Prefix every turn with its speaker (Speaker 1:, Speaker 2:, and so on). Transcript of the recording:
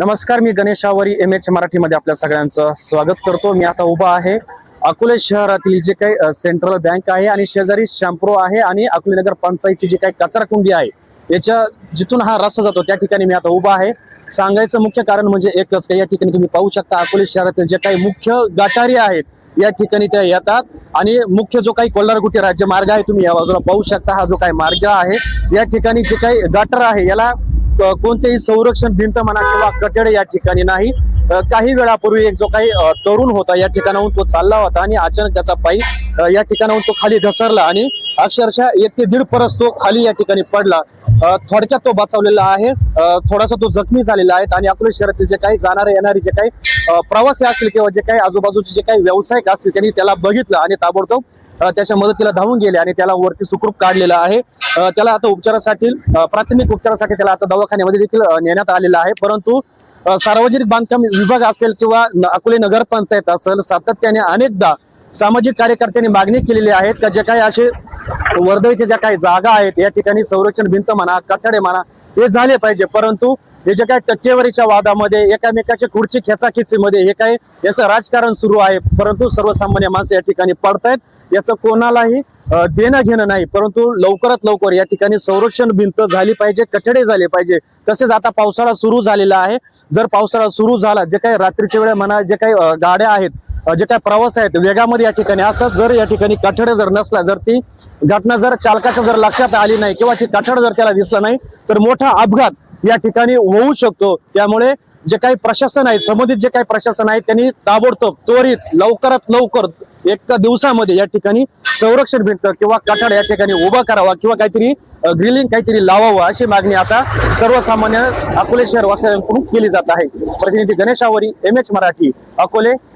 Speaker 1: नमस्कार, मी गणेश आवरी MH मराठीमध्ये आपल्या सगळ्यांचं स्वागत करतो। मी आता उभा आहे अकोले शहरातील जे काही सेंट्रल बँक आहे आणि शेजारी शॅम्प्रो आहे आणि अकोले नगर पंचायतची जी काही कचरा कुंडी आहे याच्या जिथून हा रस्ता जातो त्या ठिकाणी मी आता उभा आहे। सांगायचं मुख्य कारण म्हणजे एकच की या ठिकाणी तुम्ही पाहू शकता अकोले शहरातील जे काही मुख्य गटारी आहेत या ठिकाणी त्या येतात आणि मुख्य जो काही कोल्हारगुटी राज्य मार्ग आहे तुम्ही या बाजूला पाहू शकता। हा जो काही मार्ग आहे या ठिकाणी जे काही गटर आहे याला कोणतेही संरक्षण भिंत म्हणा किंवा कटडे या ठिकाणी नाही। काही वेळापूर्वी एक जो काही तरुण होता या ठिकाणाहून तो चालला होता आणि अचानक त्याचा पायी या ठिकाणाहून तो खाली घसरला आणि अक्षरशः 1 ते 1.5 परस तो खाली या ठिकाणी पडला। थोडक्यात तो बचावलेला आहे, थोडासा तो जखमी झालेला आहे आणि अकोले शहरातील जे काही जाणारे येणारे जे काही प्रवासी असतील किंवा जे काही आजूबाजूचे जे काही व्यावसायिक असतील त्यांनी त्याला बघितलं आणि ताबडतोब त्याच्या मदतीला धावून गेले आणि त्याला वरती सुखरूप काढलेलं आहे। त्याला आता उपचारासाठी प्राथमिक उपचारासाठी त्याला आता दवाखान्यामध्ये देखील नेण्यात आलेलं आहे। परंतु सार्वजनिक बांधकाम विभाग असेल किंवा अकोले नगर पंचायत असेल सातत्याने अनेकदा सामाजिक कार्यकर्त्यांनी मागणी केलेली आहे का जे काही असे वर्दळीचे ज्या काही जागा आहेत या ठिकाणी संरक्षण भिंत म्हणा कठडे म्हणा हे झाले पाहिजे। परंतु हे जे काही टक्केवारीच्या वादामध्ये एकामेकाच्या खुर्ची खेचाखेचीमध्ये हे काही याचं राजकारण सुरू आहे, परंतु सर्वसामान्य माणसं या ठिकाणी पडतायत याचं कोणालाही देणं घेणं नाही। परंतु लवकरात लवकर या ठिकाणी संरक्षण भिंत झाली पाहिजे, कठडे झाले पाहिजे। तसेच आता पावसाळा सुरू झालेला आहे, जर पावसाळा सुरू झाला जे काही रात्रीच्या वेळे म्हणा जे काही गाड्या आहेत जे काही प्रवास आहेत वेगामध्ये या ठिकाणी असतात, जर या ठिकाणी कठडे जर नसला, जर ती घटना जर चालकाच्या जर लक्षात आली नाही किंवा ती कठड जर त्याला दिसला नाही तर मोठा अपघात या ठिकाणी होऊ शकतो। त्यामुळे जे काही प्रशासन आहे संबंधित जे काही प्रशासन आहे त्यांनी ताबडतोब त्वरित लवकरात लवकर 1 दिवसामध्ये या ठिकाणी संरक्षण भिंत किंवा कठड या ठिकाणी उभा करावा किंवा काहीतरी ग्रिलिंग काहीतरी लावावं अशी मागणी आता सर्वसामान्य अकोले शहर वासियांकडून केली जात आहे। प्रतिनिधी गणेश आवरी MH मराठी अकोले।